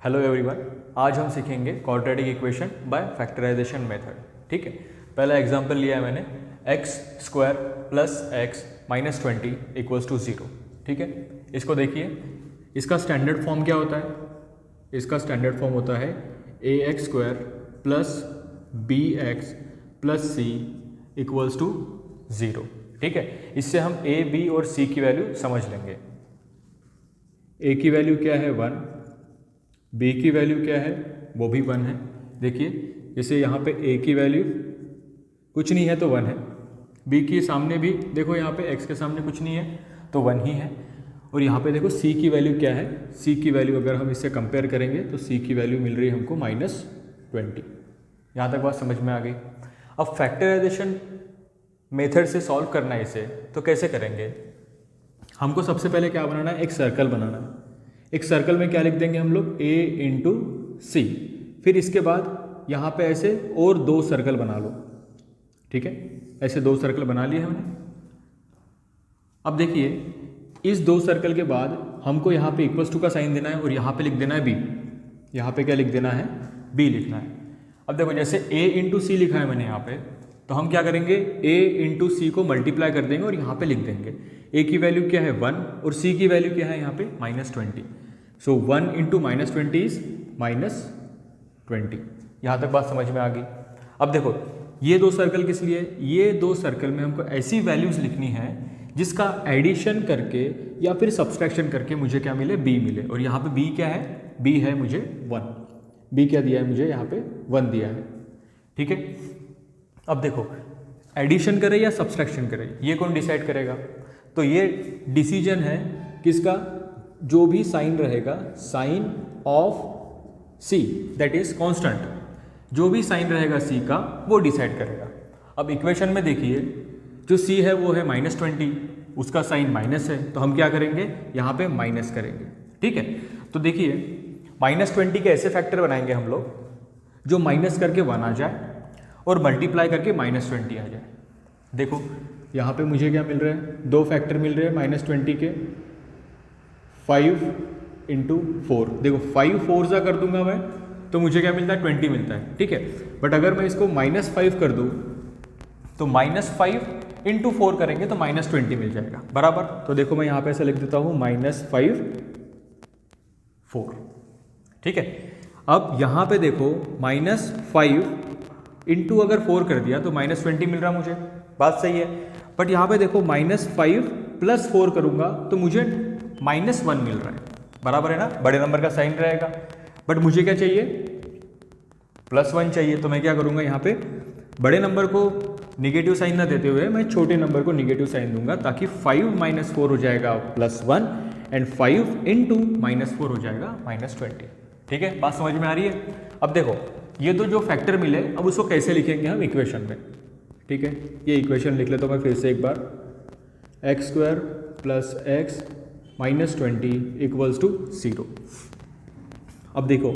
Hello everyone, आज हम सीखेंगे quadratic equation by factorization method. ठीक है, पहला एग्जांपल लिया है मैंने x square plus x minus 20 equals to 0। ठीक है, इसको देखिए, इसका स्टैंडर्ड फॉर्म क्या होता है? इसका स्टैंडर्ड फॉर्म होता है A x square plus B x plus C equals to 0। ठीक है, इससे हम ए बी और सी की वैल्यू समझ लेंगे। ए की वैल्यू क्या है 1, बी की वैल्यू क्या है वो भी 1 है। देखिए, जैसे यहाँ पे ए की वैल्यू कुछ नहीं है तो 1 है, बी के सामने भी देखो, यहाँ पे एक्स के सामने कुछ नहीं है तो 1 ही है, और यहाँ पे देखो सी की वैल्यू क्या है। सी की वैल्यू अगर हम इससे कंपेयर करेंगे तो सी की वैल्यू मिल रही है हमको -20। यहाँ तक बात समझ में आ गई। अब फैक्टराइजेशन मेथड से सॉल्व करना है इसे, तो कैसे करेंगे? हमको सबसे पहले क्या बनाना है, एक सर्कल बनाना है। एक सर्कल में क्या लिख देंगे हम लोग, a इंटू सी। फिर इसके बाद यहाँ पे ऐसे और 2 सर्कल बना लो। ठीक है, ऐसे 2 सर्कल बना लिए हमने। अब देखिए, इस 2 सर्कल के बाद हमको यहाँ पे इक्वल्स टू का साइन देना है और यहाँ पे लिख देना है b। यहाँ पे क्या लिख देना है, b लिखना है। अब देखो, जैसे a इंटू सी लिखा है मैंने यहाँ पे, तो हम क्या करेंगे, a इंटू सी को मल्टीप्लाई कर देंगे और यहाँ पे लिख देंगे। a की वैल्यू क्या है 1 और c की वैल्यू क्या है यहाँ पे -20। सो 1 इंटू -20 इज -20। यहाँ तक बात समझ में आ गई। अब देखो, ये 2 सर्कल किस लिए? ये 2 सर्कल में हमको ऐसी वैल्यूज लिखनी है जिसका एडिशन करके या फिर सब्सट्रैक्शन करके मुझे क्या मिले, b मिले। और यहाँ पे b क्या है, b है मुझे 1। b क्या दिया है मुझे, यहाँ पे 1 दिया है। ठीक है, अब देखो, एडिशन करें या सब्सट्रैक्शन करें, ये कौन डिसाइड करेगा? तो ये डिसीजन है किसका? जो भी साइन रहेगा, sign of c that is constant, जो भी साइन रहेगा सी का वो डिसाइड करेगा। अब इक्वेशन में देखिए, जो सी है वो है -20, उसका साइन माइनस है, तो हम क्या करेंगे, यहाँ पे माइनस करेंगे। ठीक है, तो देखिए, -20 के ऐसे फैक्टर बनाएंगे हम लोग जो माइनस करके 1 आ जाए और मल्टीप्लाई करके -20 आ जाए। देखो, यहाँ पे मुझे क्या मिल रहा है, 2 फैक्टर मिल रहे हैं -20 के, 5 इंटू 4। देखो, 5 4 सा कर दूंगा मैं तो मुझे क्या मिलता है, 20 मिलता है। ठीक है, बट अगर मैं इसको -5 कर दूँ तो -5 इंटू 4 करेंगे तो -20 मिल जाएगा, बराबर। तो देखो, मैं यहाँ पे ऐसा लिख देता हूँ -5 4। ठीक है, अब यहाँ पे देखो, -5 इंटू अगर 4 कर दिया तो -20 मिल रहा मुझे, बात सही है। बट यहाँ पे देखो, -5 प्लस 4 करूँगा तो मुझे -1 मिल रहा है, बराबर है ना, बड़े नंबर का साइन रहेगा। बट मुझे क्या चाहिए, +1 चाहिए। तो मैं क्या करूँगा, यहाँ पे बड़े नंबर को निगेटिव साइन ना देते हुए मैं छोटे नंबर को निगेटिव साइन दूंगा, ताकि 5 - 4 हो जाएगा +1 एंड 5 इंटू -4 हो जाएगा -20। ठीक है, बात समझ में आ रही है? अब देखो, ये तो जो फैक्टर मिले, अब उसको कैसे लिखेंगे हम इक्वेशन में। ठीक है, ये इक्वेशन लिख लेता हूँ मैं फिर से एक बार, x square plus x -20 equals to 0। अब देखो,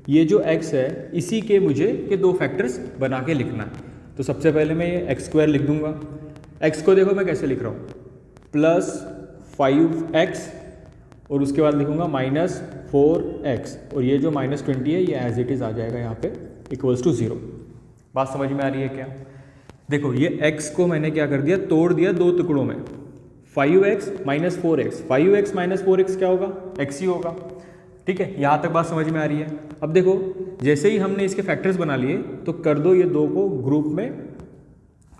ये जो x है इसी के मुझे ये 2 फैक्टर्स बना के लिखना है। तो सबसे पहले मैं ये एक्स स्क्वायर लिख दूंगा। x को देखो मैं कैसे लिख रहा हूँ, +5x और उसके बाद लिखूंगा -4x, और ये जो -20 है ये एज इट इज़ आ जाएगा यहाँ पे इक्वल्स टू 0। बात समझ में आ रही है क्या? देखो, ये x को मैंने क्या कर दिया, तोड़ दिया 2 टुकड़ों में। 5x - 4x, 5x - 4x क्या होगा, x ही होगा। ठीक है, यहाँ तक बात समझ में आ रही है। अब देखो, जैसे ही हमने इसके फैक्टर्स बना लिए तो कर दो ये 2 को ग्रुप में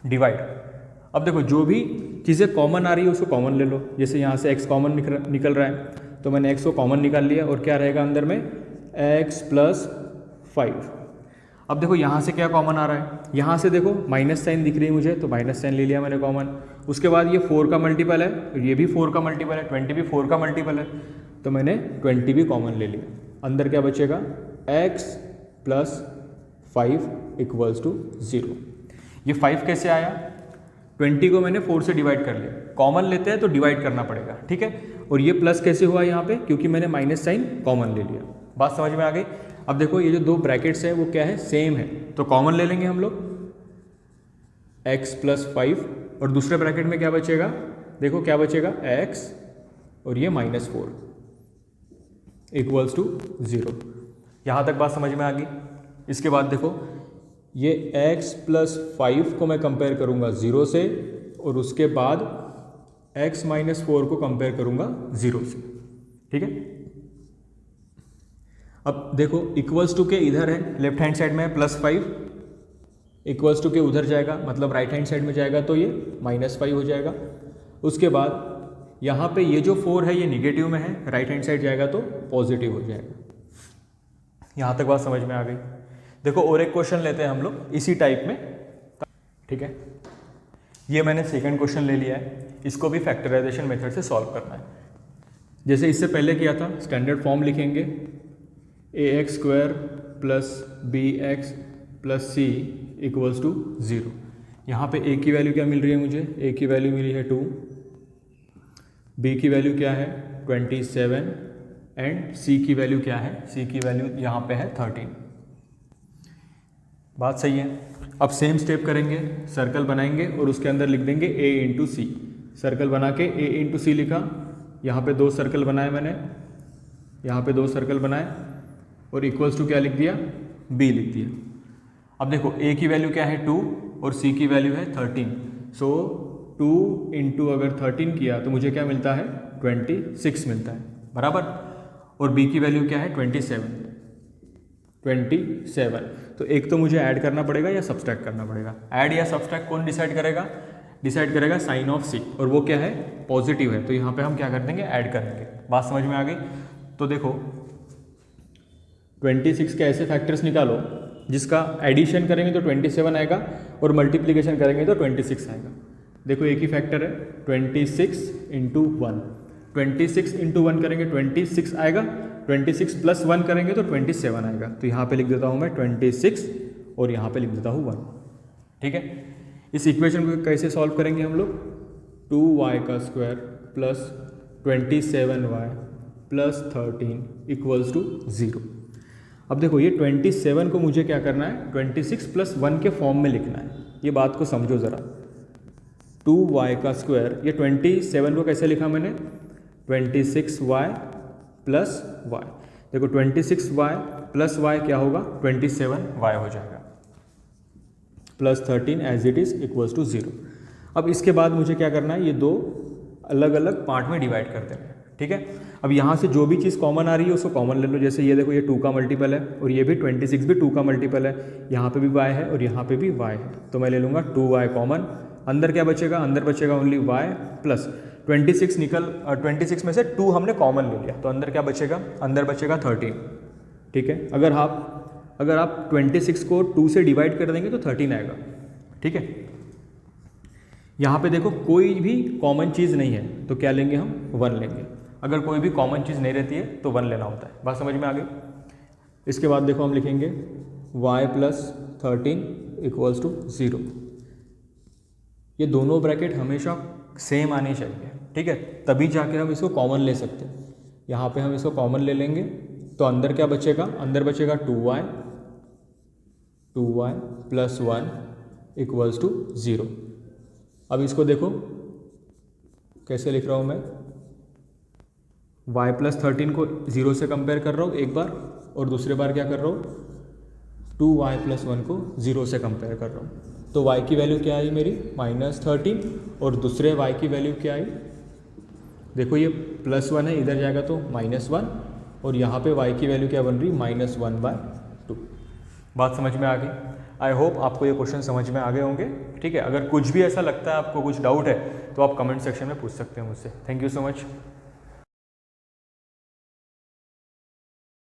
डिवाइड। अब देखो, जो भी चीज़ें कॉमन आ रही है उसको कॉमन ले लो। जैसे यहाँ से x कॉमन निकल रहा है तो मैंने x को कॉमन निकाल लिया, और क्या रहेगा अंदर में, x + 5। अब देखो, यहाँ से क्या कॉमन आ रहा है, यहाँ से देखो माइनस साइन दिख रही है मुझे, तो माइनस साइन ले लिया मैंने कॉमन। उसके बाद ये 4 का मल्टीपल है और ये भी 4 का मल्टीपल है, 20 भी 4 का मल्टीपल है, तो मैंने 20 भी कॉमन ले लिया। अंदर क्या बचेगा, x + 5 इक्वल्स टू 0। ये 5 कैसे आया, 20 को मैंने 4 से डिवाइड कर लिया, कॉमन लेते हैं तो डिवाइड करना पड़ेगा। ठीक है, और ये प्लस कैसे हुआ यहाँ पे, क्योंकि मैंने माइनस साइन कॉमन ले लिया। बात समझ में आ गई? अब देखो, ये जो 2 ब्रैकेट्स हैं वो क्या है, सेम है, तो कॉमन ले लेंगे हम लोग, x + 5, और दूसरे ब्रैकेट में क्या बचेगा, देखो क्या बचेगा, x और ये -4। Equals to 0। यहाँ तक बात समझ में आ गई। इसके बाद देखो ये x प्लस 5 को मैं कंपेयर करूँगा 0 से, और उसके बाद x माइनस 4 को कंपेयर करूँगा 0 से। ठीक है, अब देखो इक्वल्स टू के इधर है, लेफ्ट हैंड साइड में है +5, इक्वल्स टू के उधर जाएगा मतलब राइट हैंड साइड में जाएगा तो ये -5 हो जाएगा। उसके बाद यहाँ पे ये जो 4 है ये निगेटिव में है, राइट हैंड साइड जाएगा तो पॉजिटिव हो जाएगा। यहाँ तक बात समझ में आ गई। देखो और एक क्वेश्चन लेते हैं हम लोग इसी टाइप में। ठीक है, ये मैंने सेकंड क्वेश्चन ले लिया है, इसको भी फैक्टराइजेशन मेथड से सॉल्व करना है। जैसे इससे पहले किया था, स्टैंडर्ड फॉर्म लिखेंगे ax² + bx + c equals to 0। यहाँ पे a की वैल्यू क्या मिल रही है मुझे, a की वैल्यू मिली है 2, b की वैल्यू क्या है 27 एंड c की वैल्यू क्या है, c की वैल्यू यहाँ पे है 13। बात सही है। अब सेम स्टेप करेंगे, सर्कल बनाएंगे और उसके अंदर लिख देंगे a × c। सर्कल बना के a × c लिखा, यहाँ पे 2 सर्कल बनाए मैंने, यहाँ पे 2 सर्कल बनाए और इक्वल्स टू क्या लिख दिया, b लिख दिया। अब देखो a की वैल्यू क्या है 2 और c की वैल्यू है 13, सो 2 × अगर 13 किया तो मुझे क्या मिलता है 26 मिलता है, बराबर। और b की वैल्यू क्या है 27। तो एक तो मुझे ऐड करना पड़ेगा या सब्सट्रैक्ट करना पड़ेगा। ऐड या सब्सट्रैक्ट कौन डिसाइड करेगा, डिसाइड करेगा साइन ऑफ c, और वो क्या है पॉजिटिव है, तो यहाँ पे हम क्या कर देंगे ऐड करेंगे। बात समझ में आ गई। तो देखो 26 के ऐसे फैक्टर्स निकालो जिसका एडिशन करेंगे तो 27 आएगा और मल्टीप्लिकेशन करेंगे तो 26 आएगा। देखो एक ही फैक्टर है 26 × 1, 26 × 1 करेंगे 26 आएगा, 26 + 1 करेंगे तो 27 आएगा। तो यहाँ पे लिख देता हूँ मैं 26 और यहाँ पे लिख देता हूँ 1। ठीक है, इस इक्वेशन को कैसे सॉल्व करेंगे हम लोग, 2y² + 27y + 13 इक्वल्स टू 0। अब देखो ये 27 को मुझे क्या करना है 26 + 1 के फॉर्म में लिखना है। ये बात को समझो ज़रा, 2y², ये 27 को कैसे लिखा मैंने 26y + y। देखो 26y + y क्या होगा 27y हो जाएगा, +13 as it is equals to 0। अब इसके बाद मुझे क्या करना है, ये 2 अलग अलग पार्ट में डिवाइड कर देना है। ठीक है, अब यहाँ से जो भी चीज़ कॉमन आ रही है उसको कॉमन ले लो। जैसे ये देखो ये 2 का मल्टीपल है और ये भी 26 भी 2 का मल्टीपल है, यहाँ पे भी y है और यहाँ पे भी y है, तो मैं ले लूँगा 2y कॉमन। अंदर क्या बचेगा, अंदर बचेगा ओनली y प्लस 26 26 में से 2 हमने कॉमन ले लिया, तो अंदर क्या बचेगा, अंदर बचेगा 13। ठीक है, अगर आप 26 को 2 से डिवाइड कर देंगे तो 13 आएगा। ठीक है, यहाँ पे देखो कोई भी कॉमन चीज़ नहीं है तो क्या लेंगे हम 1 लेंगे। अगर कोई भी कॉमन चीज़ नहीं रहती है तो 1 लेना होता है। बात समझ में आ गई। इसके बाद देखो हम लिखेंगे y + 13 इक्वल्स टू 0। ये दोनों ब्रैकेट हमेशा सेम आनी चाहिए। ठीक है, तभी जाके हम इसको कॉमन ले सकते हैं। यहाँ पे हम इसको कॉमन ले लेंगे तो अंदर क्या बचेगा, अंदर बचेगा 2y + 1 इक्वल्स टू 0। अब इसको देखो कैसे लिख रहा हूँ मैं, y + 13 को 0 से कंपेयर कर रहा हूँ एक बार, और दूसरे बार क्या कर रहा हूँ 2y + 1 को 0 से कंपेयर कर रहा हूँ। तो y की वैल्यू क्या आई मेरी -13 और दूसरे y की वैल्यू क्या आई, देखो ये +1 है, इधर जाएगा तो -1 और यहाँ पे y की वैल्यू क्या बन रही -1/2। बात समझ में आ गई। आई होप आपको ये क्वेश्चन समझ में आ गए होंगे। ठीक है, अगर कुछ भी ऐसा लगता है आपको कुछ डाउट है तो आप कमेंट सेक्शन में पूछ सकते हैं मुझसे। Thank you so much.